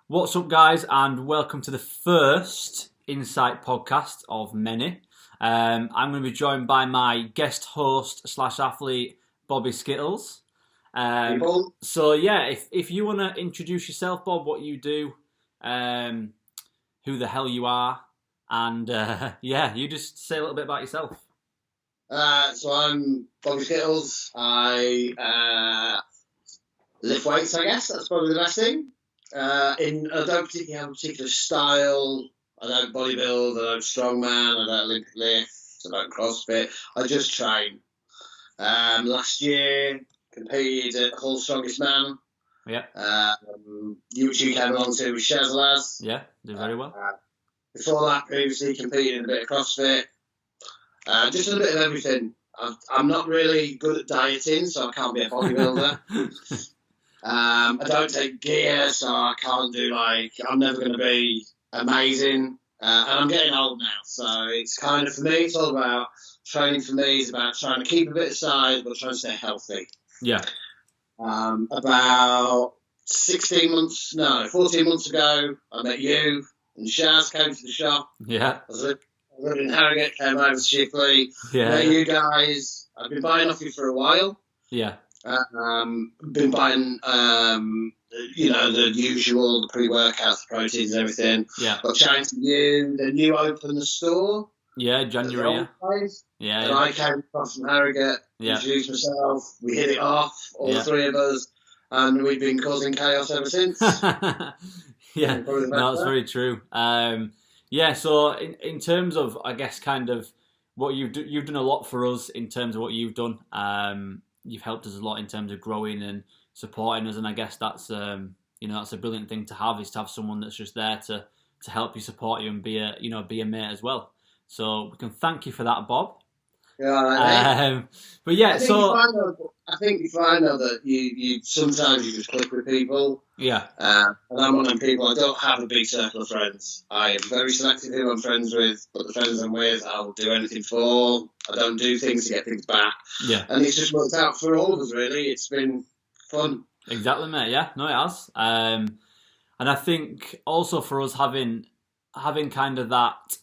What's up, guys, and welcome to the first Insight podcast of many. I'm going to be joined by my guest host / athlete, Bobby Skittles. If you want to introduce yourself, Bob, what you do, who the hell you are, and you just say a little bit about yourself. So I'm Bobby Skittles. I lift weights, I guess. That's probably the best thing. I don't particularly have a particular style. I don't bodybuild, I don't strongman, I don't Olympic lift, I don't CrossFit. I just train. Last year, competed at Hull Strongest Man. Yeah. Which you came along to with Shazlaz. Yeah, did very well. Before that, previously competed in a bit of CrossFit. Just a bit of everything. I'm not really good at dieting, so I can't be a bodybuilder. I don't take gear, so I can't do I'm never going to be amazing. And I'm getting old now, so it's kind of, for me, it's all about training. For me, it's about trying to keep a bit of size, but trying to stay healthy. Yeah. About 14 months ago, I met you, and Shaz came to the shop. Yeah. I lived in Harrogate, came over to Shipley. Yeah. Met you guys. I've been buying off you for a while. Yeah. Been buying, the usual, the pre-workouts, the proteins and everything. Yeah. Got chatting to you. Then you opened the store. Yeah, January. Yeah. And I came across from Harrogate, introduced myself. We hit it off, all the three of us, and we've been causing chaos ever since. Yeah, no, that's very true. So in terms of, I guess, kind of what you've done a lot for us in terms of what you've done. You've helped us a lot in terms of growing and supporting us, and I guess that's that's a brilliant thing to have, is to have someone that's just there to help you, support you, and be a mate as well. So we can thank you for that, Bob. Yeah, I think you find though that you sometimes you just click with people. Yeah. And I'm one of them people. I don't have a big circle of friends. I am very selective who I'm friends with, but the friends I'm with, I'll do anything for. I don't do things to get things back. Yeah. And it's just worked out for all of us, really. It's been fun. Exactly, mate. Yeah, no, it has. And I think also for us having kind of that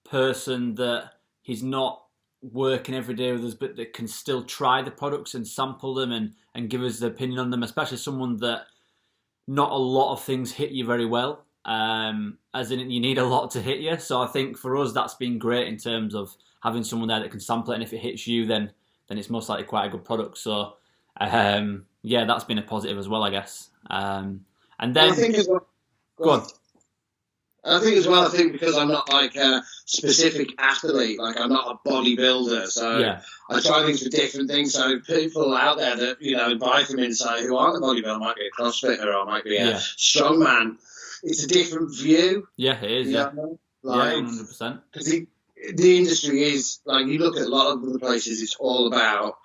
person that he's not working every day with us, but that can still try the products and sample them and give us the opinion on them, especially someone that not a lot of things hit you very well, as in you need a lot to hit you. So I think for us that's been great in terms of having someone there that can sample it, and if it hits you, then it's most likely quite a good product. So that's been a positive as well, I guess. And then I think as well, go on. I think because I'm not like a specific athlete, like I'm not a bodybuilder, so I try things for different things. So people out there that, buy from Insight who aren't a bodybuilder, might be a CrossFitter or might be a strongman. It's a different view. Yeah, it is. Yeah, 100%. Because the industry is, like, you look at a lot of other places, it's all about,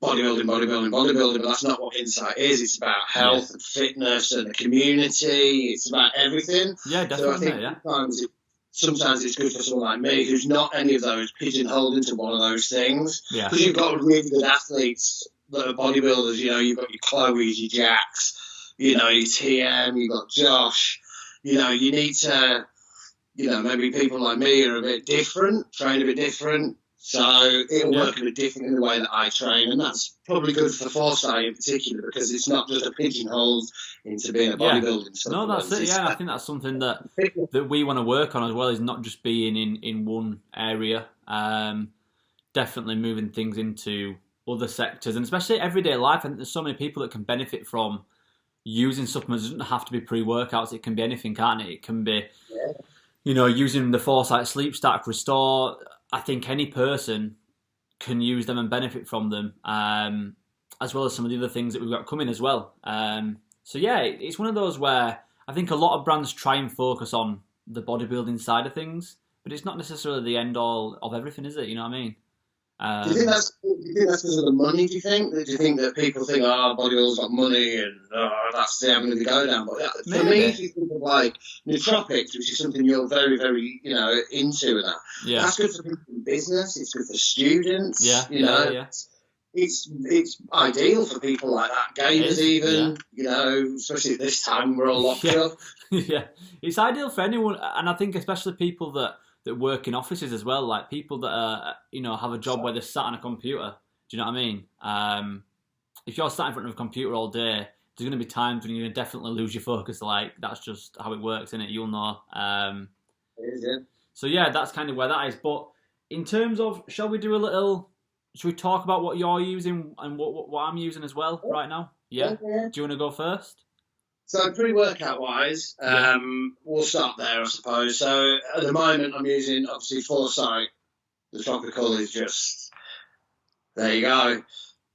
bodybuilding, but that's not what Insight is. It's about health and fitness and the community. It's about everything. Yeah, definitely. So I think sometimes it's good for someone like me who's not any of those, pigeonholed into one of those things. Yeah. Because you've got really good athletes that are bodybuilders. You've got your Chloes, your Jacks, your TM, you've got Josh. You need to, maybe people like me are a bit different, train a bit different. So it'll work a bit different in the way that I train, and that's probably good for Foresight in particular, because it's not just a pigeonhole into being a bodybuilding. No, that's it. Yeah, I think that's something that we want to work on as well, is not just being in one area. Definitely moving things into other sectors, and especially everyday life. I think there's so many people that can benefit from using supplements. It doesn't have to be pre-workouts. It can be anything, can't it? It can be, using the Foresight Sleep Stack Restore. I think any person can use them and benefit from them, as well as some of the other things that we've got coming as well. It's one of those where I think a lot of brands try and focus on the bodybuilding side of things, but it's not necessarily the end all of everything, is it? You know what I mean? Do you think that's because of the money? Do you think that people think, bodybuilders got money and that's the avenue to go down? But for me, if you think of like nootropics, which is something you're very, very into, and that's good for people in business. It's good for students. it's ideal for people like that, gamers even, especially at this time we're all locked up. Yeah, it's ideal for anyone, and I think especially people that work in offices as well, like people that are, have a job where they're sat on a computer. Do you know what I mean? If you're sat in front of a computer all day, there's going to be times when you're going to definitely lose your focus. Like, that's just how it works, isn't it? You'll know. It is, yeah. So yeah, that's kind of where that is. But in terms of, should we talk about what you're using and what I'm using as well right now? Yeah? Do you want to go first? So pre-workout wise, we'll start there, I suppose. So at the moment, I'm using obviously Foresight. The tropical is just there. You go.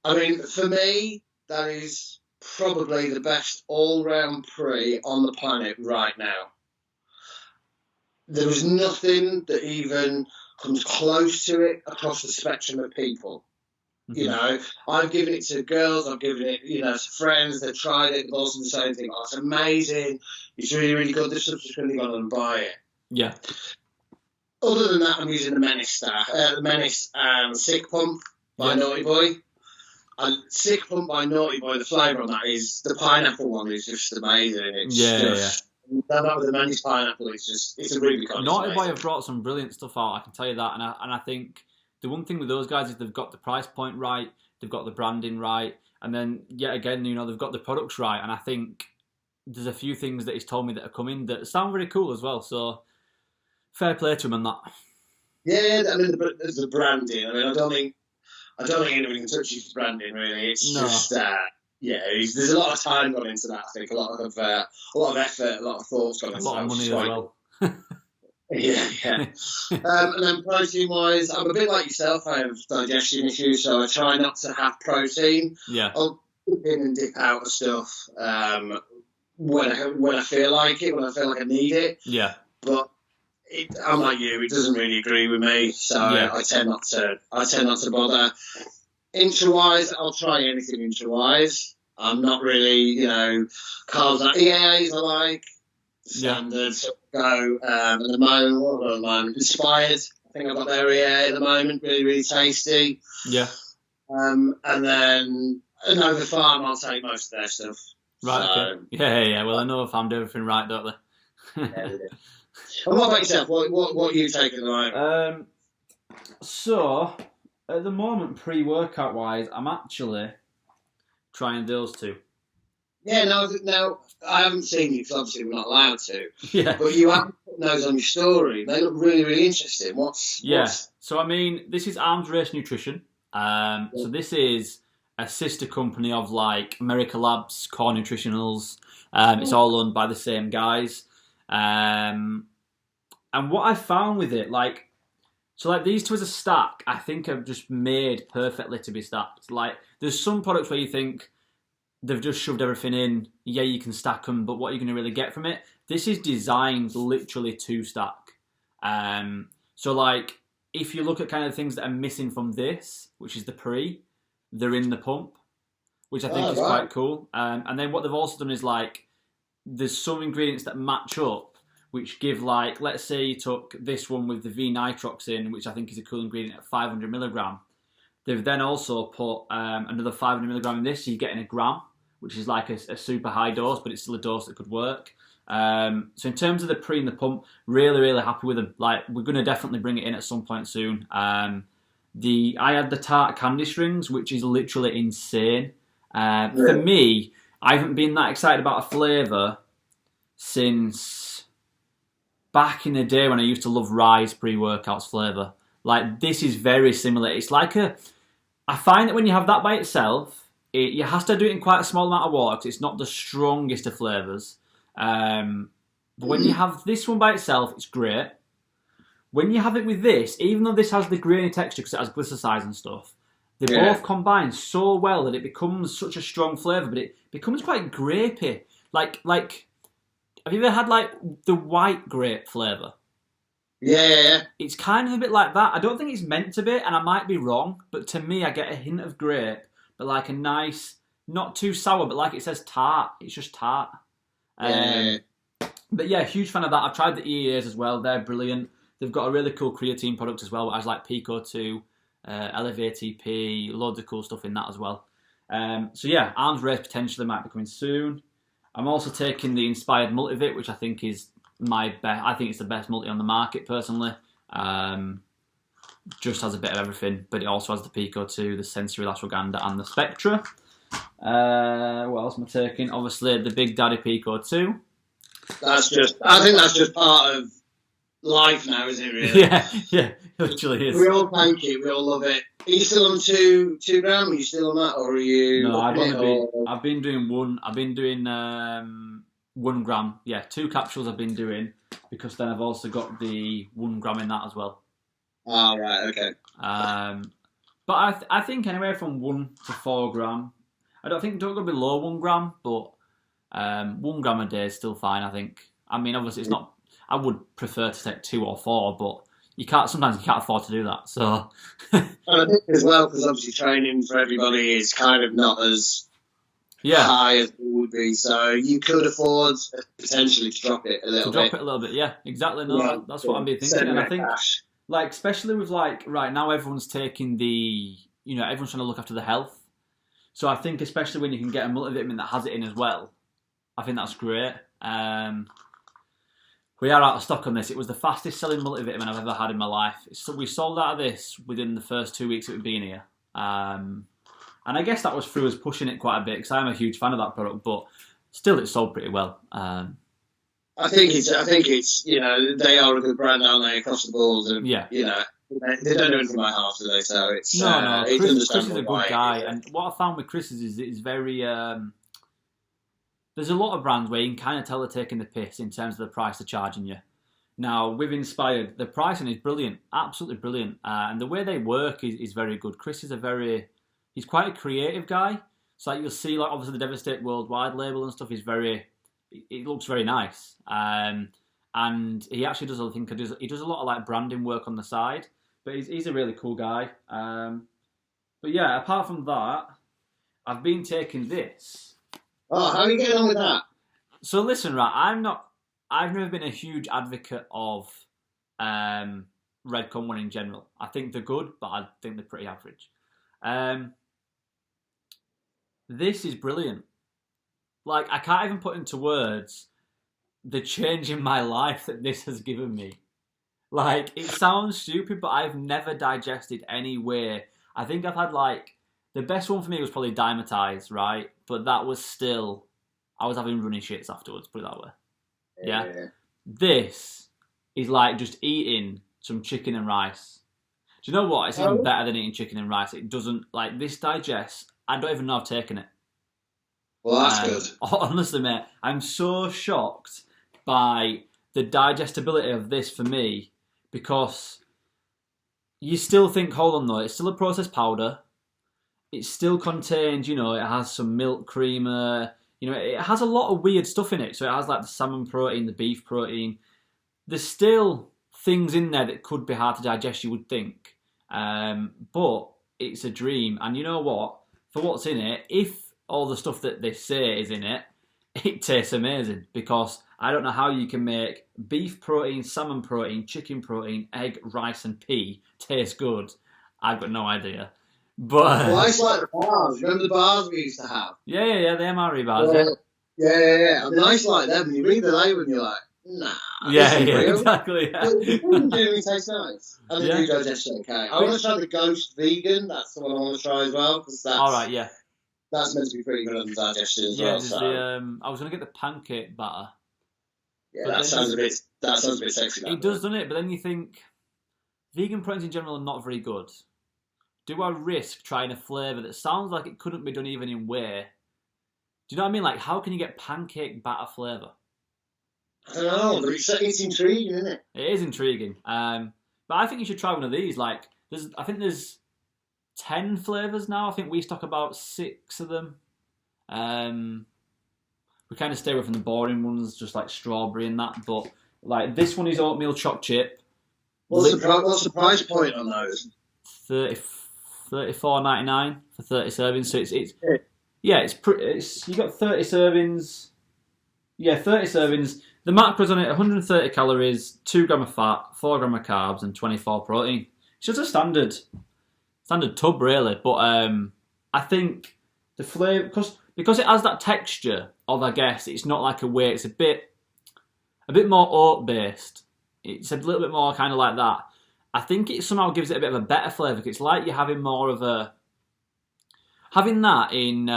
I mean, for me, that is probably the best all-round pre on the planet right now. There is nothing that even comes close to it across the spectrum of people. Mm-hmm. I've given it to girls, I've given it, to friends, they've tried it, they've all said the same thing. Oh, it's amazing, it's really, really good, this stuff's just going to go and buy it. Yeah. Other than that, I'm using the Menace and Sick Pump by Naughty Boy. And Sick Pump by Naughty Boy, the flavour on that is, the pineapple one is just amazing. It's that with the Menace pineapple, it's a Rubicon. Naughty Boy have brought some brilliant stuff out, I can tell you that, and I think the one thing with those guys is they've got the price point right, they've got the branding right, and then yet again, they've got the products right. And I think there's a few things that he's told me that are coming that sound very cool as well. So fair play to him on that. Yeah, I mean the branding. I mean, I don't think anyone can touch his branding really. It's just there's a lot of time gone into that. I think a lot of effort, a lot of thoughts gone into that. A lot of money as well. Yeah. And then protein-wise, I'm a bit like yourself. I have digestion issues, so I try not to have protein. Yeah. I'll dip in and dip out of stuff when I feel like it, when I feel like I need it. Yeah. But I'm like you; it doesn't really agree with me, so I tend not to bother. Intra-wise, I'll try anything intra-wise. I'm not really, carbs like EAAs I like. Standards go at the moment. Inspired. I think I've got their EA at the moment. Really, really tasty. Yeah. And then Nova Farm, I'll take most of their stuff. Right. So, okay. Yeah. Well, I know Farm do everything right, don't they? Yeah, they do. And what about yourself? What are you taking at the moment? So at the moment, pre-workout wise, I'm actually trying those two. Yeah, no, I haven't seen you because obviously we're not allowed to. Yeah. But you have put those on your story. They look really, really interesting. So, I mean, this is Arms Race Nutrition. So this is a sister company of, like, America Labs, Core Nutritionals. It's all owned by the same guys. And what I found with it, these two as a stack, I think are just made perfectly to be stacked. Like, there's some products where you think they've just shoved everything in. Yeah, you can stack them, but what are you going to really get from it? This is designed literally to stack. So, like, if you look at kind of things that are missing from this, which is the pre, they're in the pump, which I think is quite cool. And then what they've also done is, like, there's some ingredients that match up, which give, like, let's say you took this one with the V-nitrox in, which I think is a cool ingredient at 500 milligram. They've then also put another 500 milligram in this, so you're getting a gram, which is like a super high dose, but it's still a dose that could work. So in terms of the pre and the pump, really, really happy with them. Like, we're going to definitely bring it in at some point soon. I had the tart candy strings, which is literally insane. For me, I haven't been that excited about a flavour since back in the day when I used to love Rise pre-workouts flavour. Like, this is very similar. It's like I find that when you have that by itself, you have to do it in quite a small amount of water because it's not the strongest of flavours. But when you have this one by itself, it's great. When you have it with this, even though this has the grainy texture because it has glycosides and stuff, they both combine so well that it becomes such a strong flavour, but it becomes quite grapey. Like, have you ever had, like, the white grape flavour? Yeah. It's kind of a bit like that. I don't think it's meant to be, and I might be wrong, but to me, I get a hint of grape, but like a nice, not too sour, but like it says tart. It's just tart. But yeah, huge fan of that. I've tried the EAs as well. They're brilliant. They've got a really cool creatine product as well, which has like Pico 2. LFATP, loads of cool stuff in that as well. So yeah, arms race potentially might be coming soon. I'm also taking the Inspired Multivit, which I think is my best. I think it's the best multi on the market personally. Just has a bit of everything, but it also has the Pico 2, the Sensory Ashwagandha, and the Spectra. What else am I taking? Obviously, the Big Daddy Pico 2. I think that's just part of life now, isn't it, really? Yeah, it literally is. We all thank it, we all love it. Are you still on 2 gram? Are you still on that, or are you? No, I've been doing one. I've been doing 1 gram. Yeah, 2 capsules I've been doing, because then I've also got the 1 gram in that as well. Oh, right, okay. But I think anywhere from 1 to 4 gram. Don't go below 1 gram, but 1 gram a day is still fine, I think. I mean, obviously, it's not. I would prefer to take 2 or 4, but sometimes you can't afford to do that. So, and I think as well, because obviously training for everybody is kind of not as high as it would be, so you could afford potentially to drop it a little bit. Yeah, exactly. No, that's what I'm been thinking, and I think, like, especially with like right now, everyone's taking everyone's trying to look after the health. So I think especially when you can get a multivitamin that has it in as well, I think that's great. We are out of stock on this. It was the fastest selling multivitamin I've ever had in my life. So we sold out of this within the first 2 weeks of it being here. And I guess that was through us pushing it quite a bit, because I'm a huge fan of that product, but still it sold pretty well. I think it's they are a good brand, aren't they, across the board? And, they don't do anything by half, do they? So it's no. Chris is a good guy, and what I found with Chris is it's very. There's a lot of brands where you can kind of tell they're taking the piss in terms of the price they're charging you. Now, with Inspired, the pricing is brilliant, absolutely brilliant, and the way they work is very good. Chris is he's quite a creative guy. So like you'll see, like obviously the Devastate Worldwide label and stuff is it looks very nice. And he actually does other things. He does a lot of like branding work on the side, but he's a really cool guy. But yeah, apart from that, I've been taking this. Oh, how are you getting on with that? So listen, right, I've never been a huge advocate of Redcon 1 in general. I think they're good, but I think they're pretty average. This is brilliant. Like, I can't even put into words the change in my life that this has given me. Like, it sounds stupid, but I've never digested any way. I think I've had, like, the best one for me was probably Dimetize, right? But that was still, I was having running shits afterwards, put it that way. Yeah? This is like just eating some chicken and rice. Do you know what? It's even better than eating chicken and rice. It doesn't, like, this digests. I don't even know I've taken it. Well, that's good. Honestly, mate, I'm so shocked by the digestibility of this for me, because you still think, hold on though, it's still a processed powder. It still contains, it has some milk creamer, it has a lot of weird stuff in it. So it has like the salmon protein, the beef protein. There's still things in there that could be hard to digest, you would think. But it's a dream. And you know what? For what's in it, if all the stuff that they say is in it, it tastes amazing. Because I don't know how you can make beef protein, salmon protein, chicken protein, egg, rice and pea taste good. I've got no idea. But well, it's like the bars. Remember the bars we used to have? Yeah, the MRE bars. Yeah. I mean, I like them. And you read the label and you're like, nah. Yeah, exactly. Yeah. It really tastes nice. And the do digest okay. I want to try the Ghost Vegan. That's the one I want to try as well, because that's all right. Yeah, that's meant to be pretty good on the digestion as well. So. I was gonna get the pancake batter. Yeah, that sounds a bit sexy. It does, doesn't it? But then you think vegan proteins in general are not very good. Do I risk trying a flavour that sounds like it couldn't be done even in whey? Do you know what I mean? Like, how can you get pancake batter flavour? I don't know, but it's intriguing, isn't it? It is intriguing. But I think you should try one of these. Like, I think there's 10 flavours now. I think we stock about 6 of them. We kind of stay away from the boring ones, just like strawberry and that. But like this one is oatmeal choc chip. What's the price point on those? $34.99 for 30 servings. So it's you got 30 servings. Yeah, 30 servings. The macros on it: 130 calories, 2 gram of fat, 4 gram of carbs, and 24 protein. It's just a standard standard tub really. But I think the flavour because it has that texture of, I guess it's not like a whey. It's a bit more oat based. It's a little bit more kind of like that. I think it somehow gives it a bit of a better flavour. It's like you're having more of a having that in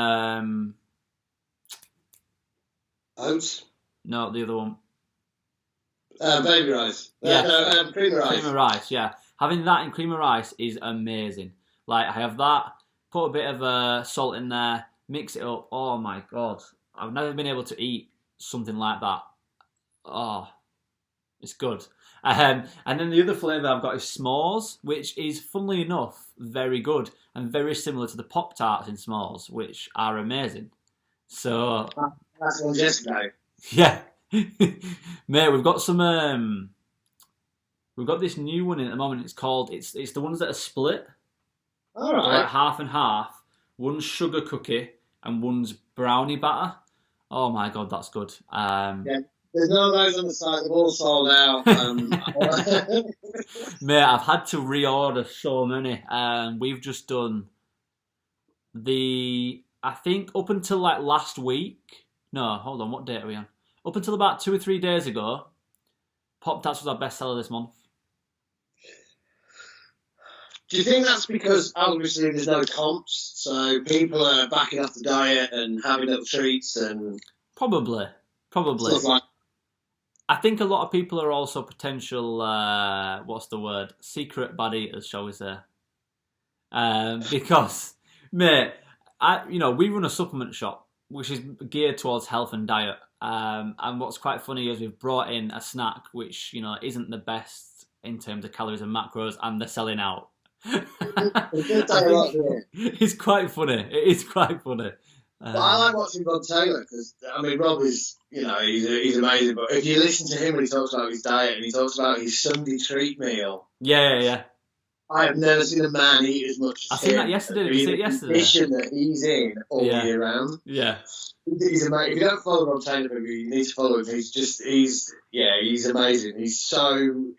Oats. no, the other one. Baby rice. Yeah. Cream of rice. Cream of rice, yeah. Having that in cream of rice is amazing. Like, I have that, put a bit of salt in there, mix it up. Oh my God. I've never been able to eat something like that. Oh, it's good. And then the other flavour I've got is s'mores, which is, funnily enough, very good and very similar to the Pop-Tarts in s'mores, which are amazing. So... That's one yesterday. Yeah. Mate, we've got some... we've got this new one in at the moment. It's called... It's the ones that are split. All right. Like half and half. One's sugar cookie and one's brownie batter. Oh my God, that's good. Yeah. There's no of those on the site. They've all sold out. Mate, I've had to reorder so many. We've just done I think up until like last week. No, hold on. What date are we on? Up until about 2 or 3 days ago, Pop-Tarts was our best seller this month. Do you think that's because obviously there's no comps, so people are backing off the diet and having little treats and Probably. stuff like? I think a lot of people are also potential, what's the word? Secret bad eaters, shall we say. Because, mate, we run a supplement shop, which is geared towards health and diet. And what's quite funny is we've brought in a snack which, isn't the best in terms of calories and macros, and they're selling out. It's quite funny. It is quite funny. But I like watching Rob Taylor because, Rob is, he's amazing. But if you listen to him when he talks about his diet and he talks about his Sunday treat meal. Yeah. I have never seen a man eat as much as I seen that yesterday. Did you see it yesterday? The condition that he's in all year round. Yeah. He's amazing. If you don't follow Rob Taylor, you need to follow him. He's amazing. He's so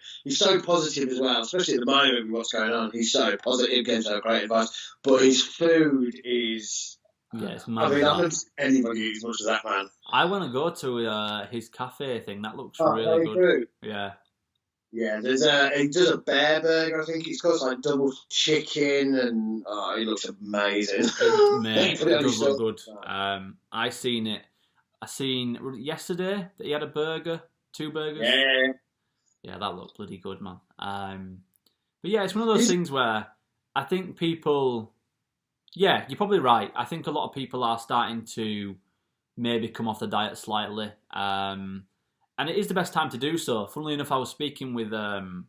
positive as well, especially at the moment with what's going on. He's so positive, gives out great advice. But his food is... Yeah, it's mad. I don't see anybody eat as much as that man. I want to go to his cafe thing. That looks really good. True. Yeah. Yeah, he does a bear burger, I think it's called, like double chicken, and he looks amazing. Mate, it does look good. I seen yesterday that he had a burger, 2 burgers. Yeah, that looked bloody good, man. But yeah, it's one of those things where I think people... Yeah, you're probably right. I think a lot of people are starting to maybe come off the diet slightly. And it is the best time to do so. Funnily enough, I was speaking with Aaron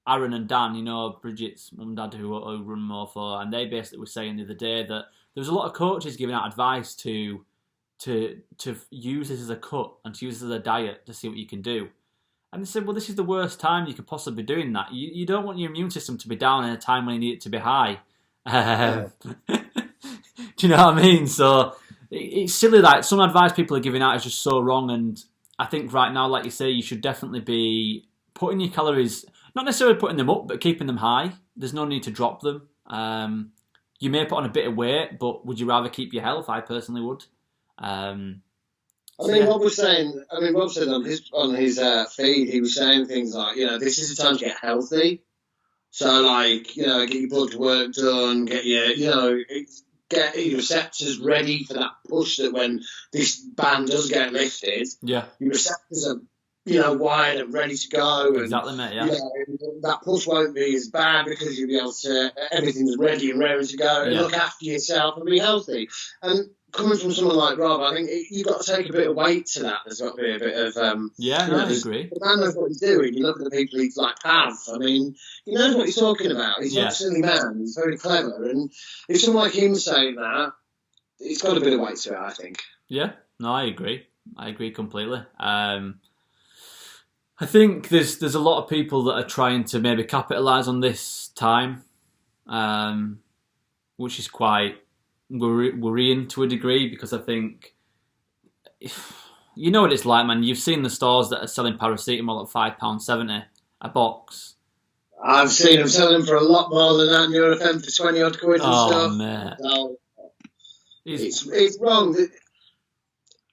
and Dan, Bridget's mum and dad who run Mofo, and they basically were saying the other day that there was a lot of coaches giving out advice to use this as a cut and to use this as a diet to see what you can do. And they said, well, this is the worst time you could possibly be doing that. You don't want your immune system to be down in a time when you need it to be high. Do you know what I mean? So it's silly that some advice people are giving out is just so wrong, and I think right now, like you say, you should definitely be putting your calories, not necessarily putting them up, but keeping them high. There's no need to drop them. You may put on a bit of weight, but would you rather keep your health? I personally would. Rob said on his feed, he was saying things like, this is the time to get healthy. So, get your blood work done, get your receptors ready for that push that when this band does get lifted, your receptors are wired and ready to go. And, exactly, mate, yeah. That push won't be as bad because you'll be able to, everything's ready and raring to go, and look after yourself and be healthy. And coming from someone like Rob, I think you've got to take a bit of weight to that. There's got to be a bit of... I agree. The man knows what he's doing. You look at the people he's like Pav. He knows what he's talking about. He's not a silly man. He's very clever. And if someone like him's saying that, it's got a bit of weight to it, I think. Yeah, no, I agree. I agree completely. I think there's a lot of people that are trying to maybe capitalise on this time, which is quite worrying to a degree, because I think you know what it's like, man. You've seen the stores that are selling paracetamol at £5.70 a box. I've seen them selling them for a lot more than that in Eurofem for 20 odd quid and stuff. Man. So it's wrong.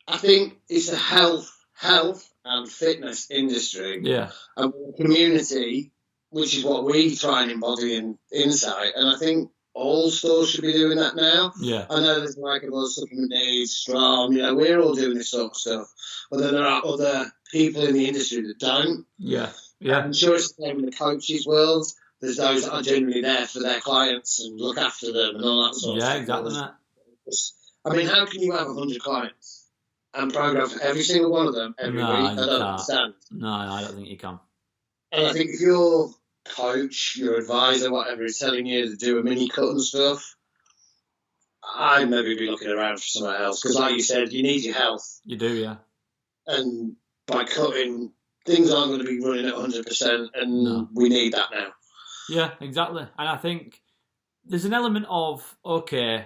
I think it's a health and fitness industry. Yeah. And community, which is what we try and embody in Insight. And I think all stores should be doing that now. Yeah. I know there's like those supplement needs, Strong, we're all doing this sort of stuff. But then there are other people in the industry that don't. Yeah. Yeah. I'm sure it's the same in the coaches world. There's those that are genuinely there for their clients and look after them and all that sort of stuff. Yeah, exactly that. I mean, how can you have 100 clients and program for every single one of them every week? I don't understand. No, I don't think you can. And I think if your coach, your advisor, whatever, is telling you to do a mini cut and stuff, I'd maybe be looking around for somewhere else. Because like you said, you need your health. You do, yeah. And by cutting, things aren't going to be running at 100%, and we need that now. Yeah, exactly. And I think there's an element of, okay,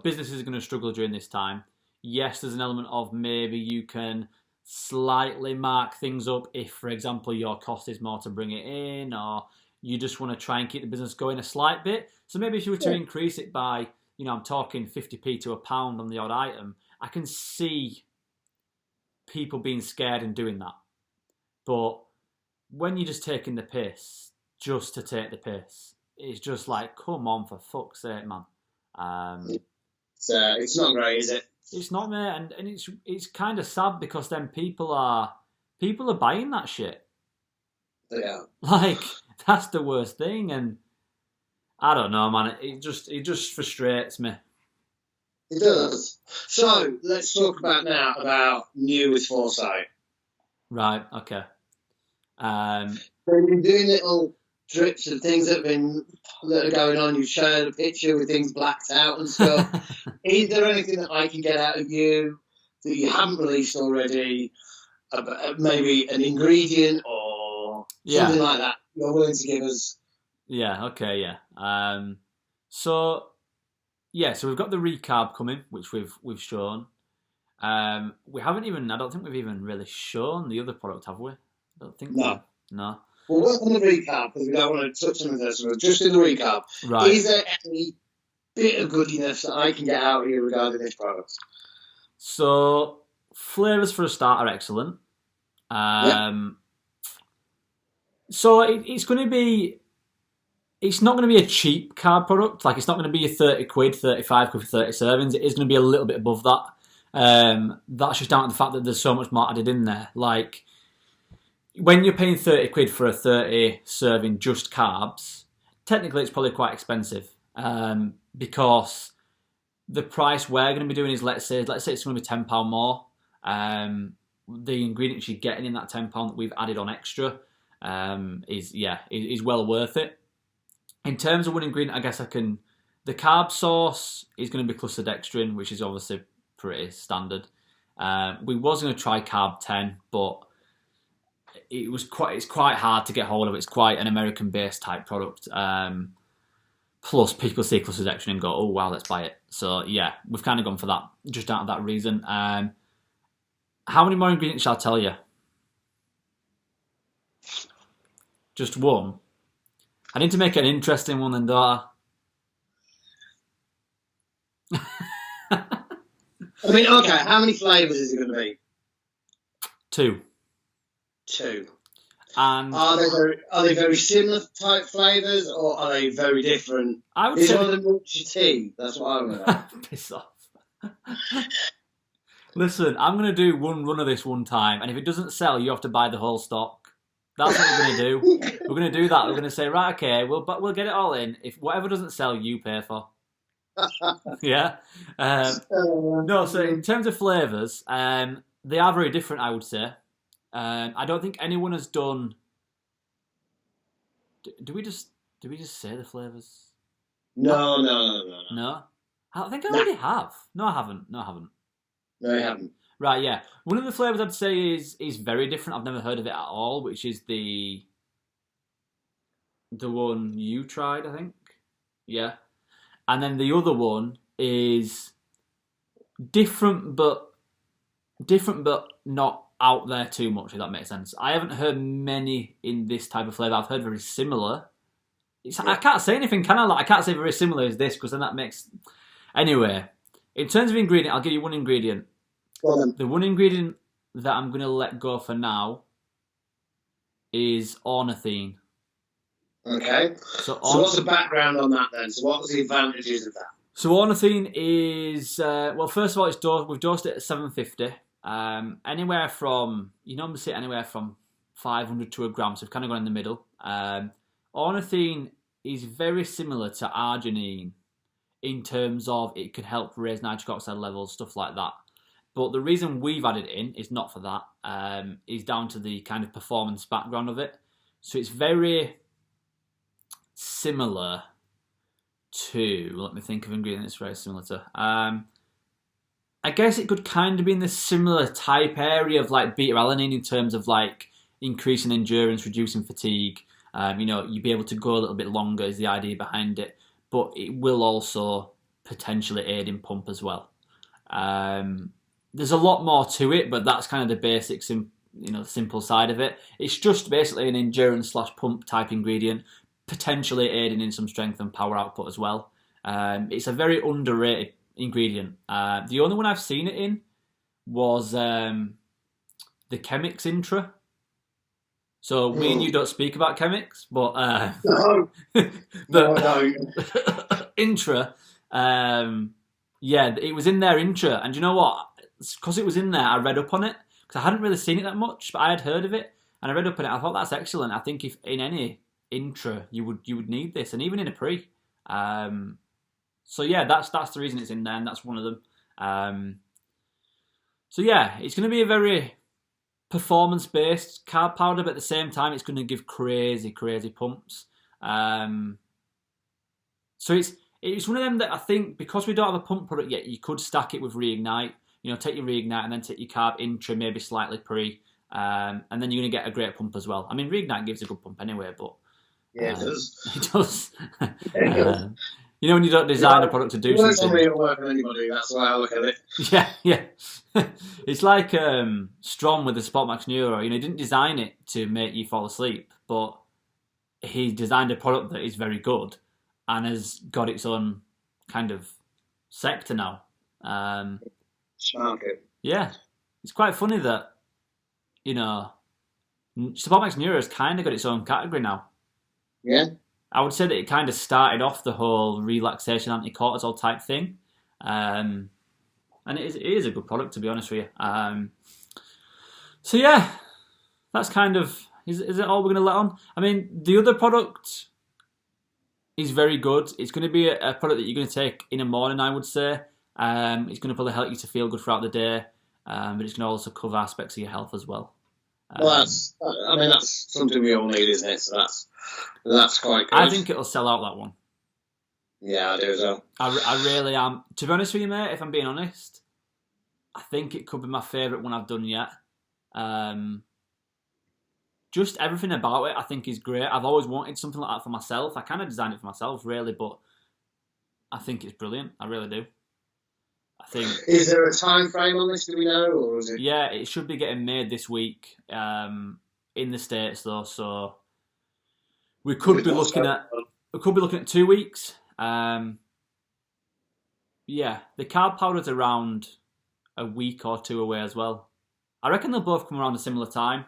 businesses are going to struggle during this time. Yes, there's an element of maybe you can slightly mark things up if, for example, your cost is more to bring it in, or you just want to try and keep the business going a slight bit. So maybe if you were to increase it by, I'm talking 50p to £1 on the odd item, I can see people being scared and doing that. But when you're just taking the piss, just to take the piss, it's just like, come on, for fuck's sake, man. It's not great, is it? It's not, mate, and it's kind of sad because then people are buying that shit. Yeah. Like, that's the worst thing, and I don't know, man. It just frustrates me. It does. So let's talk about new with Foresight. Right. Okay. We've been doing little drips of things that are going on. You've shared a picture with things blacked out and stuff. Is there anything that I can get out of you that you haven't released already? Maybe an ingredient or something like that you're willing to give us? Yeah. Okay. Yeah. So we've got the recarb coming, which we've shown. We haven't even. I don't think we've even really shown the other product, have we? I don't think so. No. We'll work on the recap because we don't want to touch on this. We're just in the recap. Right. Is there any bit of goodiness that I can get out of you regarding this product? So, flavours for a start are excellent. So it's going to be. It's not going to be a cheap carb product. Like, it's not going to be a 30 quid, 35 quid for 30 servings. It is going to be a little bit above that. That's just down to the fact that there's so much more added in there. Like, when you're paying 30 quid for a 30 serving just carbs, technically it's probably quite expensive because the price we're going to be doing is, let's say it's going to be £10 more. The ingredients you're getting in that £10 that we've added on extra is well worth it. In terms of one ingredient, I guess the carb sauce is going to be clusterdextrin, which is obviously pretty standard. We was going to try carb 10, but it's quite hard to get hold of. It's quite an American-based type product. Plus, people see clusterdextrin and go, "Oh wow, let's buy it." So yeah, we've kind of gone for that just out of that reason. How many more ingredients shall I tell you? Just one. I need to make it an interesting one, then, don't I? I mean, okay. How many flavours is it going to be? 2. And are they very similar type flavours, or are they very different? I would say say one of them milky tea. That's what I'm going to. Piss off. Listen, I'm going to do one run of this one time, and if it doesn't sell, you have to buy the whole stock. That's what we're going to do. We're going to do that. We're going to say, right, okay, we'll get it all in. If whatever doesn't sell, you pay for. Yeah. No. So in terms of flavours, they are very different, I would say. I don't think anyone has done. Do we just say the flavours? No. No. I think I already have. No, I haven't. No, you haven't. Right, yeah. One of the flavours I'd say is very different. I've never heard of it at all, which is the one you tried, I think. Yeah. And then the other one is different but not out there too much, if that makes sense. I haven't heard many in this type of flavour. I've heard very similar. I can't say anything, can I? Like, I can't say very similar as this, because then that makes... Anyway, in terms of ingredient, I'll give you one ingredient. Well, The one ingredient that I'm going to let go for now is ornithine. okay. So what's the background on that then? So what was the advantages of that? So ornithine is... well, first of all, we've dosed it at 750. Anywhere from... You normally see it anywhere from 500 to a gram, so we've kind of gone in the middle. Ornithine is very similar to arginine in terms of it can help raise nitric oxide levels, stuff like that. But the reason we've added it in is not for that. Is down to the kind of performance background of it. So it's very similar to... Let me think of ingredients it's very similar to. I guess it could kind of be in the similar type area of like beta-alanine in terms of like increasing endurance, reducing fatigue. You'd be able to go a little bit longer is the idea behind it. But it will also potentially aid in pump as well. There's a lot more to it, but that's kind of the basic, simple side of it. It's just basically an endurance/pump type ingredient, potentially aiding in some strength and power output as well. It's a very underrated ingredient. The only one I've seen it in was the Chemix Intra. So me and you don't speak about Chemix, but No. No. Intra, it was in their Intra, and you know what? Because it was in there, I read up on it because I hadn't really seen it that much, but I had heard of it, and I read up on it. I thought that's excellent. I think if in any Intra you would need this, and even in a pre. So yeah, that's the reason it's in there, and that's one of them. So yeah, it's going to be a very performance-based carb powder, but at the same time, it's going to give crazy pumps. So it's one of them that I think, because we don't have a pump product yet, you could stack it with Reignite. Take your Reignite and then take your carb Intra, maybe slightly pre, and then you're going to get a great pump as well. I mean, Reignite gives a good pump anyway, but... Yeah, it does. It does. When you don't design a product to do something... It doesn't work on anybody, that's the way I look at it. Yeah. It's like Strom with the Spotmax Neuro. He didn't design it to make you fall asleep, but he designed a product that is very good and has got its own kind of sector now. Smart. Yeah. It's quite funny that, Spotmax Neuro has kind of got its own category now. Yeah. I would say that it kind of started off the whole relaxation anti-cortisol type thing. And it is a good product, to be honest with you. So yeah, that's kind of... Is it all we're going to let on? I mean, the other product is very good. It's going to be a product that you're going to take in the morning, I would say. It's going to probably help you to feel good throughout the day. But it's going to also cover aspects of your health as well. Well, that's something we all need, isn't it? So that's quite good. I think it'll sell out, that one. Yeah, I do as well. I really am. To be honest with you, mate, if I'm being honest, I think it could be my favourite one I've done yet. Just everything about it I think is great. I've always wanted something like that for myself. I kind of designed it for myself, really, but I think it's brilliant. I really do. I think. Is there a time frame on this? Do we know, or is it? Yeah, it should be getting made this week in the States, though. So we could be looking at 2 weeks. Yeah, the carb powder's around a week or two away as well. I reckon they'll both come around a similar time,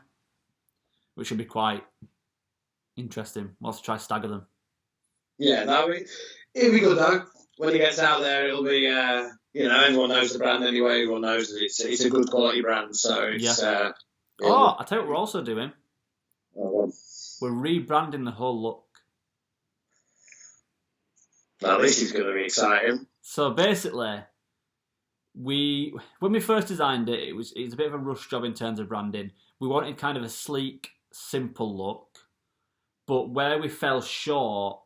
which should be quite interesting. We'll have to try to stagger them. Yeah, it'll be good though. When it gets out there, it'll be, everyone knows the brand anyway. Everyone knows that it's a good quality brand. So it's. Yeah. I'll tell you what we're also doing. We're rebranding the whole look. Now this is going to be exciting. So basically, when we first designed it, it was a bit of a rush job in terms of branding. We wanted kind of a sleek, simple look, but where we fell short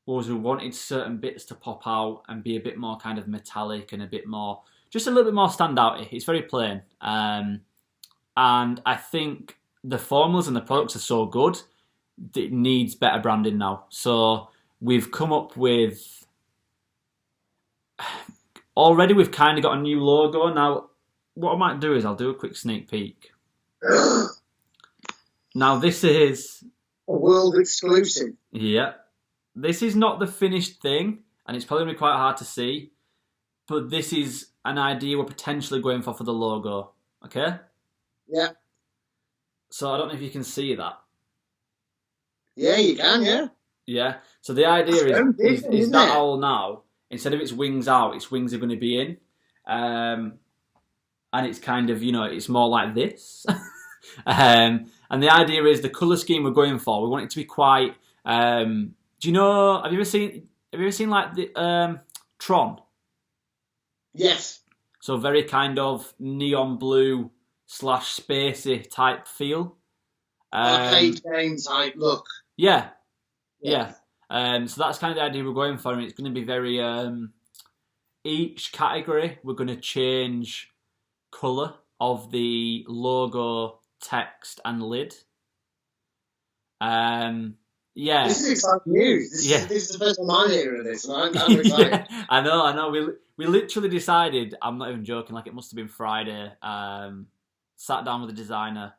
was we wanted certain bits to pop out and be a bit more kind of metallic and just a little bit more standout-y. It's very plain. And I think the formulas and the products are so good that it needs better branding now. So we've come up with... Already we've kind of got a new logo. Now, what I might do is I'll do a quick sneak peek. Now this is a world exclusive. Yeah. This is not the finished thing, and it's probably going to be quite hard to see, but this is an idea we're potentially going for the logo. Okay? Yeah. So I don't know if you can see that. Yeah, you can, yeah. Yeah. So the idea is that owl now, instead of its wings out, its wings are going to be in. And it's kind of, it's more like this. And the idea is the colour scheme we're going for, we want it to be quite... do you know, have you ever seen like the Tron? Yes. So very kind of neon blue / spacey type feel. Arcade game type look. Yeah. Yeah. So that's kind of the idea we're going for, and it's going to be very... each category, we're going to change colour of the logo, text, and lid. Yeah. This is exciting news. This is the first time I'm hearing of this, and I'm excited. Yeah, I know. We literally decided, I'm not even joking, like it must have been Friday, sat down with the designer,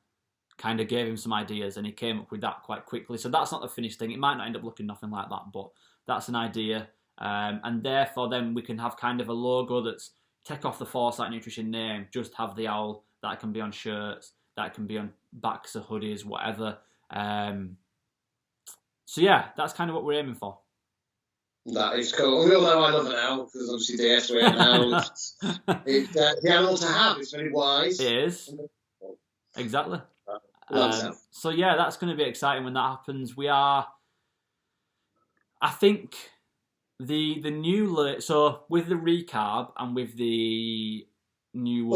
kind of gave him some ideas, and he came up with that quite quickly. So that's not the finished thing. It might not end up looking nothing like that, but that's an idea. And therefore then we can have kind of a logo that's, take off the Foresight Nutrition name, just have the owl. That can be on shirts, that can be on backs of hoodies, whatever. So yeah, that's kind of what we're aiming for. That is cool. We all know I love an owl, because obviously DS we have an owl. It's the animal to have. It's very wise. It is. Exactly. So so yeah, that's going to be exciting when that happens. I think the new... So with the recarb and with the new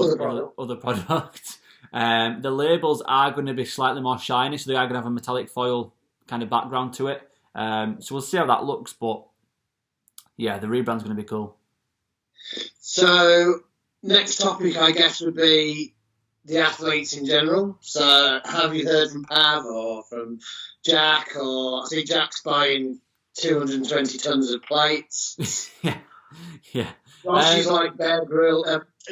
other product, the labels are going to be slightly more shiny, so they are going to have a metallic foil kind of background to it. So we'll see how that looks, but yeah, the rebrand's going to be cool. So next topic, I guess, would be the athletes in general. So have you heard from Pav or from Jack? Or I see Jack's buying 220 tons of plates. Yeah. Josh is like Bear Grylls.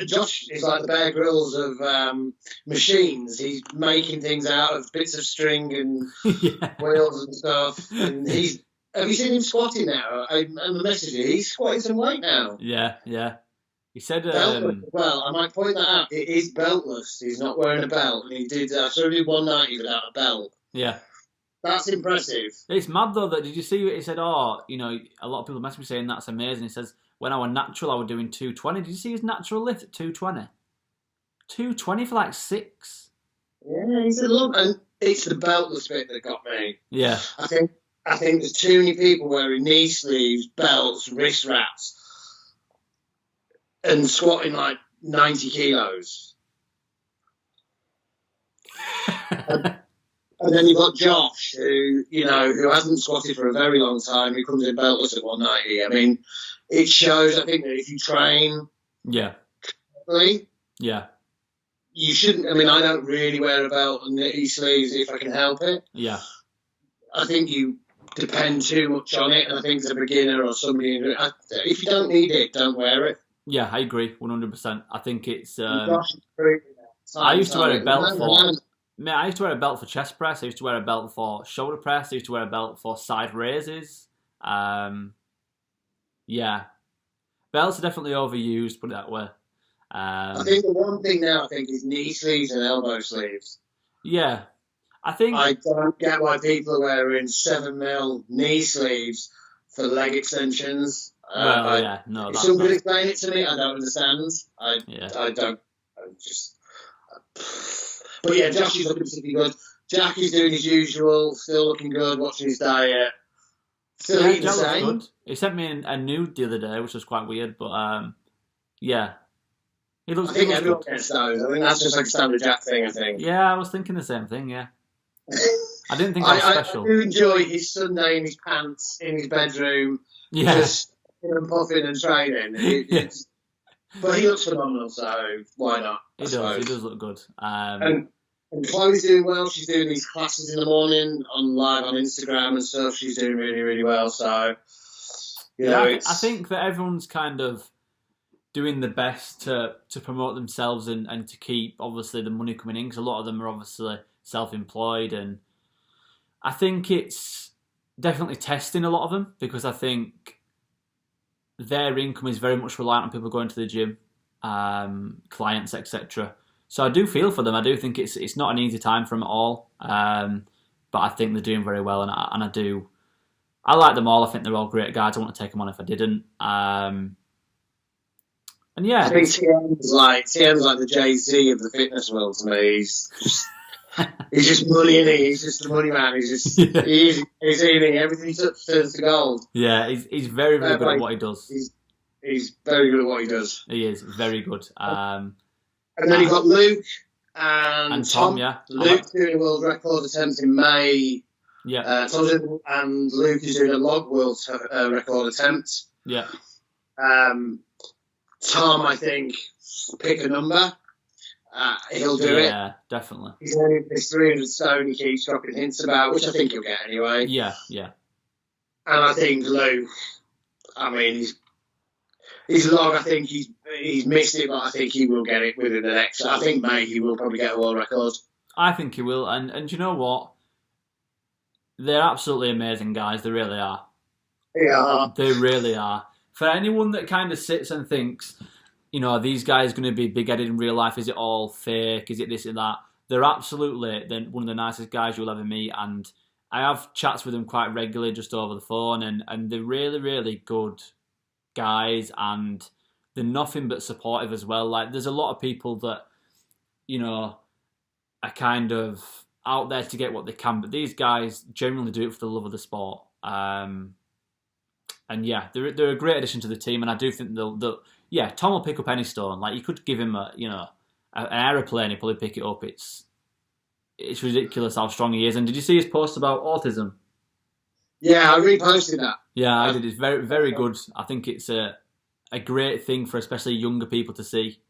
Josh is like the Bear Grylls of machines. He's making things out of bits of string and wheels and stuff. And have you seen him squatting now? I'm messaging you. He's squatting some weight now. Yeah. He said... Well, I might point that out. It is beltless. He's not wearing a belt. And he did 190 without a belt. Yeah. That's impressive. It's mad though that, did you see what he said? A lot of people message me saying that's amazing. He says, when I was natural, I was doing 220. Did you see his natural lift at 220? 220 for like 6. Yeah, he said, look, and it's the beltless bit that got me. Yeah. I think there's too many people wearing knee sleeves, belts, wrist wraps, and squatting like 90 kilos. And then you've got Josh, who hasn't squatted for a very long time, who comes in beltless at 190. I mean, it shows, I think, that if you train correctly, you shouldn't... I mean, I don't really wear a belt and knee sleeves if I can help it. Yeah. I think you depend too much on it, and I think as a beginner or somebody... if you don't need it, don't wear it. Yeah, I agree, 100%. I think it's... Josh is proving that. I used to wear a belt for... I used to wear a belt for chest press. I used to wear a belt for shoulder press. I used to wear a belt for side raises. Yeah. Belts are definitely overused, put it that way. I think the one thing now, is knee sleeves and elbow sleeves. Yeah. I don't get why people are wearing 7mm knee sleeves for leg extensions. If someone could explain it to me, I don't understand. I don't. But yeah, Josh is looking particularly good. Jack is doing his usual, still looking good, watching his diet. Still eating the same. Good. He sent me a nude the other day, which was quite weird, but yeah. He looks, I think everyone gets those. I think that's just like a standard Jack thing, I think. Yeah, I was thinking the same thing, yeah. I didn't think that was special. I do enjoy his Sunday in his pants, in his bedroom, just puffing and training. But he looks phenomenal, so why not? He does look good. And Chloe's doing well. She's doing these classes in the morning live on Instagram and stuff. She's doing really, really well. So, I think that everyone's kind of doing the best to promote themselves and to keep obviously the money coming in, because a lot of them are obviously self-employed, and I think it's definitely testing a lot of them, because I think their income is very much reliant on people going to the gym, clients, etc. So I do feel for them. I do think it's not an easy time for them at all, but I think they're doing very well, and I like them all. I think they're all great guys. I wouldn't take them on if I didn't. And yeah, I think TM's like the Jay-Z of the fitness world to me. He's just money, isn't he? He's just the money man. He's eating everything he touches turns to gold. Yeah, he's very good at what he does. He's very good at what he does. He is very good. And then you've got Luke and Tom. Yeah, Luke's doing a world record attempt in May. Yeah, and Luke is doing a log world record attempt. Yeah. Tom, I think, pick a number. He'll do it. Yeah, definitely. He's only this 300 stone he keeps dropping hints about, which I think he'll get anyway. Yeah. And I think Luke, I mean, his log, I think he's missed it, but I think he will get it within the next. I think May he will probably get a world record. I think he will, and you know what? They're absolutely amazing guys. They really are. Yeah. They really are. For anyone that kind of sits and thinks, you know, these guys are going to be big-headed in real life, is it all fake? Is it this and that? They're absolutely one of the nicest guys you'll ever meet, and I have chats with them quite regularly just over the phone, and they're really, really good guys, and they're nothing but supportive as well. Like, there's a lot of people that, you know, are kind of out there to get what they can, but these guys genuinely do it for the love of the sport. And yeah, they're a great addition to the team, and I do think they'll Tom will pick up any stone. Like, you could give him an aeroplane, he'll probably pick it up. It's ridiculous how strong he is. And did you see his post about autism? Yeah, I reposted that. Yeah, I did. It's very, very good. I think it's a great thing for especially younger people to see.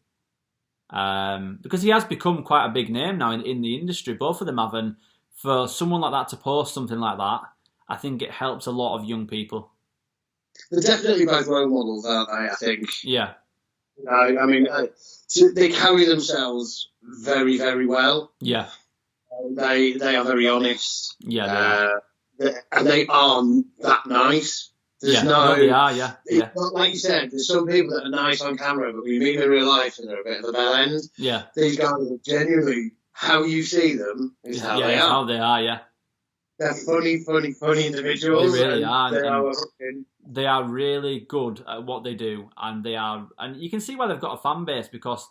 Because he has become quite a big name now in the industry, both of them have, and for someone like that to post something like that, I think it helps a lot of young people. They're definitely both role models, aren't they, I think? Yeah. I mean, they carry themselves very, very well. Yeah. They are very honest. Yeah. And they are that nice. There's they are, yeah. It's not like you said, there's some people that are nice on camera, but when you meet them in real life and they're a bit of a bell end. Yeah. These guys are genuinely, how you see them is how they are. How they are, yeah. They're funny individuals. They really are. They are really good at what they do, and you can see why they've got a fan base, because,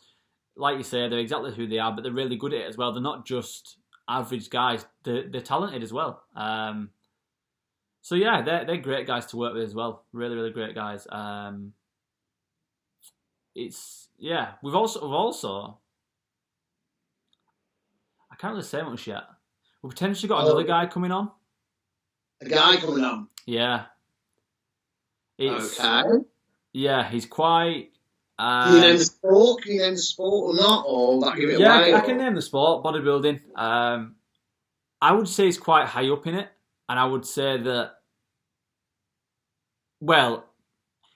like you say, they're exactly who they are, but they're really good at it as well. They're not just average guys; they're talented as well. So yeah, they're great guys to work with as well. Really, really great guys. We've also I can't really say much yet. We've potentially got another guy coming on. A guy coming on? Yeah. Okay. Yeah, he's quite... Can you name the sport? Can you name the sport or not? Or will that give it away? Yeah, I can name the sport, bodybuilding. I would say he's quite high up in it. And I would say that... Well,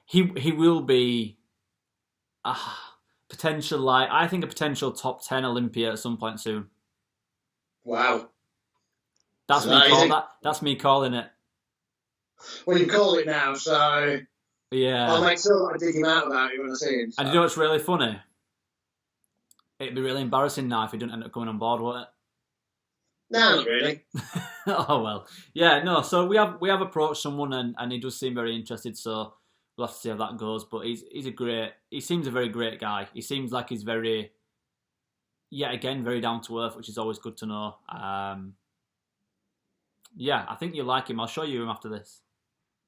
he will be a potential top 10 Olympia at some point soon. Wow. That's me calling it. Well, you call it now, so yeah. I'll make sure that I dig him out about it when I see him. So. And you know what's really funny? It'd be really embarrassing now if he didn't end up coming on board, wouldn't it? No, not really. Oh well, yeah, no. So we have approached someone, and he does seem very interested. So we'll have to see how that goes. But he seems a very great guy. He seems like he's very, yet again, very down to earth, which is always good to know. Yeah, I think you'll like him. I'll show you him after this.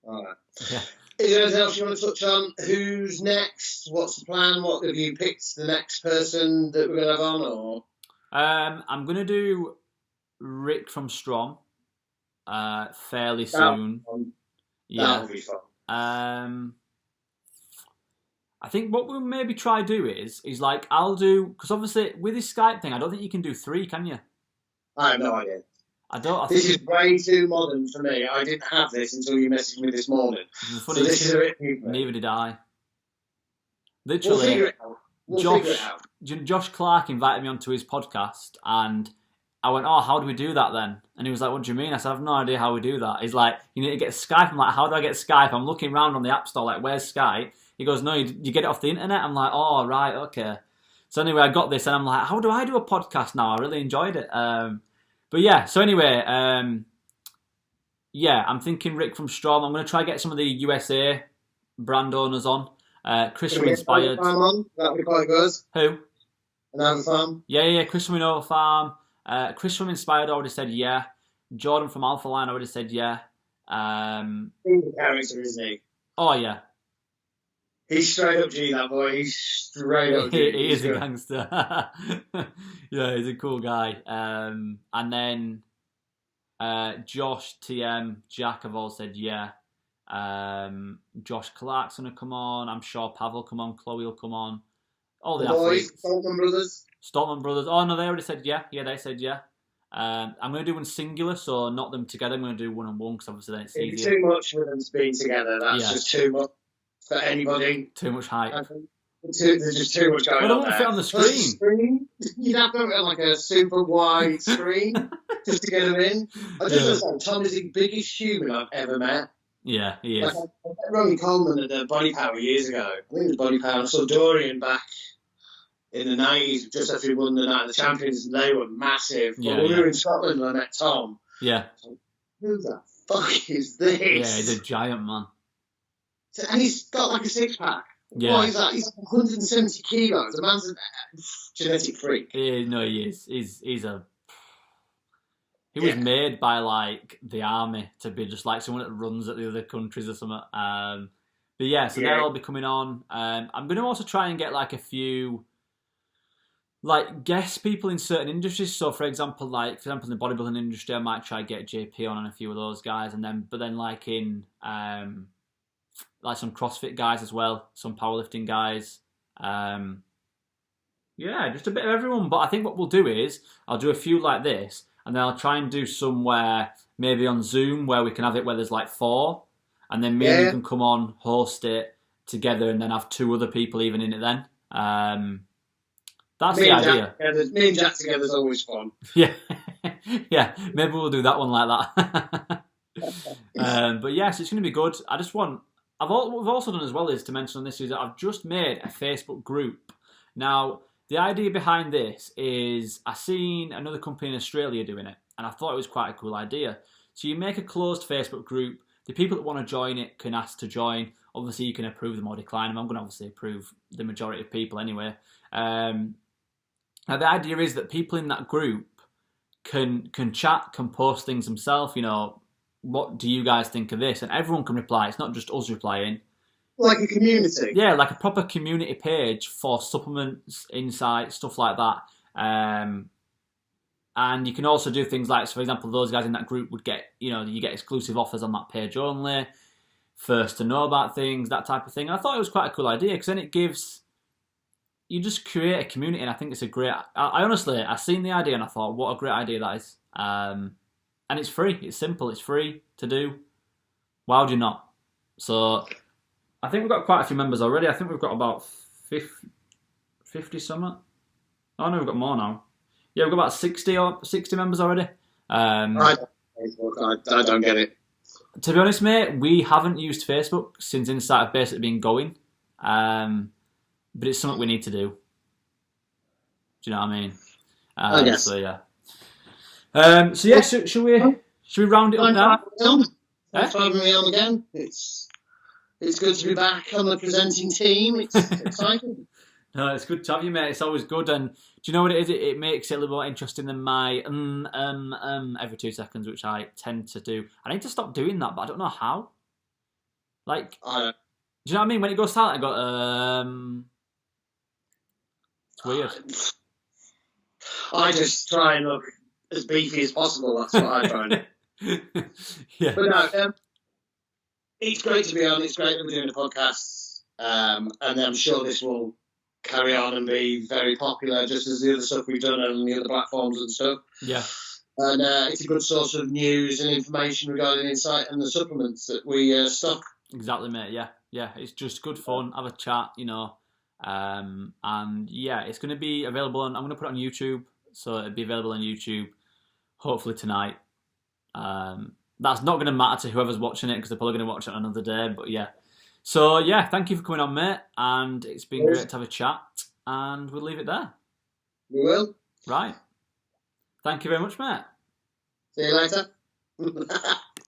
All right. Yeah. Is there anything else you want to touch on? Who's next? What's the plan? What have you picked the next person that we're going to have on? Or I'm going to do Rick from Strom fairly soon. That'll be fun. I think what we'll maybe try do is like I'll do, because obviously with this Skype thing, I don't think you can do 3, can you? I have no idea. This is way too modern for me. I didn't have this until you messaged me this morning. Funny, so this is a bit new. Neither did I. Literally, We'll figure it out. We'll figure it out. Josh Clark invited me onto his podcast, and I went, "Oh, how do we do that then?" And he was like, "What do you mean?" I said, "I have no idea how we do that." He's like, "You need to get Skype." I'm like, "How do I get Skype?" I'm looking around on the App Store, like, "Where's Skype?" He goes, "No, you get it off the internet." I'm like, "Oh, right, okay." So anyway, I got this, and I'm like, "How do I do a podcast now?" I really enjoyed it. But yeah, so anyway, yeah, I'm thinking Rick from Strom. I'm going to try get some of the USA brand owners on. Chris from Inspired. That would be quite good. Who? Another farm. Yeah. Chris from Innova Farm. Chris from Inspired already said yeah. Jordan from Alpha Line already said yeah. He's a character, isn't he? Oh yeah. He's straight up G, that boy. He's straight up G. He is a gangster. Yeah, he's a cool guy. And then Josh, TM, Jack have all said yeah. Josh Clark's gonna come on. I'm sure Pav will come on. Chloe will come on. All the boys, athletes. Stoltman Brothers. Oh no, they already said yeah. Yeah, they said yeah. I'm going to do one singular, so not them together. I'm going to do one on one because obviously then it's easier. Too much for them to be together. That's just too much for anybody. Too much hype. There's just too much going on. I don't want to fit on the screen. You'd have to have like a super wide screen just to get them in. I just understand. Tom is the biggest human I've ever met. Yeah, he is. I met Ronnie Coleman at the Body Power years ago. I think it was Body Power. I saw Dorian back in the 90s, just after he won the Night of the Champions, and they were massive. But when we were in Scotland and I met Tom. Yeah. Who the fuck is this? Yeah, he's a giant man. And he's got like a six-pack. Yeah. What is that? He's 170 kilos. The man's a genetic freak. No, he is. He was made by like the army to be just like someone that runs at the other countries or something. But yeah, so they'll all be coming on. I'm going to also try and get like a few like guest people in certain industries. So for example, in the bodybuilding industry, I might try and get JP on and a few of those guys, and then like in like some CrossFit guys as well, some powerlifting guys. Yeah, just a bit of everyone. But I think what we'll do is I'll do a few like this, and then I'll try and do somewhere maybe on Zoom where we can have it where there's like 4, and then me and you can come on, host it together, and then have 2 other people even in it then. That's the idea. Me and Jack together is always fun. Yeah, yeah. Maybe we'll do that one like that. But yes, it's going to be good. What we've also done as well is to mention on this is that I've just made a Facebook group. Now, the idea behind this is I seen another company in Australia doing it, and I thought it was quite a cool idea. So you make a closed Facebook group. The people that want to join it can ask to join. Obviously, you can approve them or decline them. I'm going to obviously approve the majority of people anyway. Now, the idea is that people in that group can chat, can post things themselves. You know, what do you guys think of this? And everyone can reply. It's not just us replying. Like a community. Yeah, like a proper community page for supplements, insights, stuff like that. And you can also do things like, so for example, those guys in that group would get, you get exclusive offers on that page only, first to know about things, that type of thing. And I thought it was quite a cool idea because then you just create a community, and I think it's a great. I honestly seen the idea and I thought, what a great idea that is. And it's free. It's simple. It's free to do. Why would you not? So I think we've got quite a few members already. I think we've got about 50 something. Oh no, we've got more now. Yeah, we've got about 60 members already. I don't get it. To be honest, mate, we haven't used Facebook since Insight have basically been going. But it's something we need to do. Do you know what I mean? I guess. So yeah. So yeah, should we round it up now? Thanks for having me on again. It's good to be back on the presenting team. It's exciting. No, it's good to have you, mate. It's always good, and do you know what it is? It makes it a little more interesting than my every 2 seconds, which I tend to do. I need to stop doing that, but I don't know how. Like, do you know what I mean? When it goes silent, I go It's weird. I just try and look as beefy as possible. That's what I try and do. Yeah. But no, it's great to be on. It's great that we're doing the podcast, and I'm sure this will carry on and be very popular, just as the other stuff we've done on the other platforms and stuff. Yeah. And it's a good source of news and information regarding Insight and the supplements that we stock. Exactly, mate. Yeah. It's just good fun. Have a chat, And yeah, it's going to be available on. I'm going to put it on YouTube, so it'll be available on YouTube hopefully tonight. That's not going to matter to whoever's watching it because they're probably going to watch it on another day. But yeah, so yeah, thank you for coming on, mate, and it's been great to have a chat. And we'll leave it there. We will. Right. Thank you very much, mate. See you later.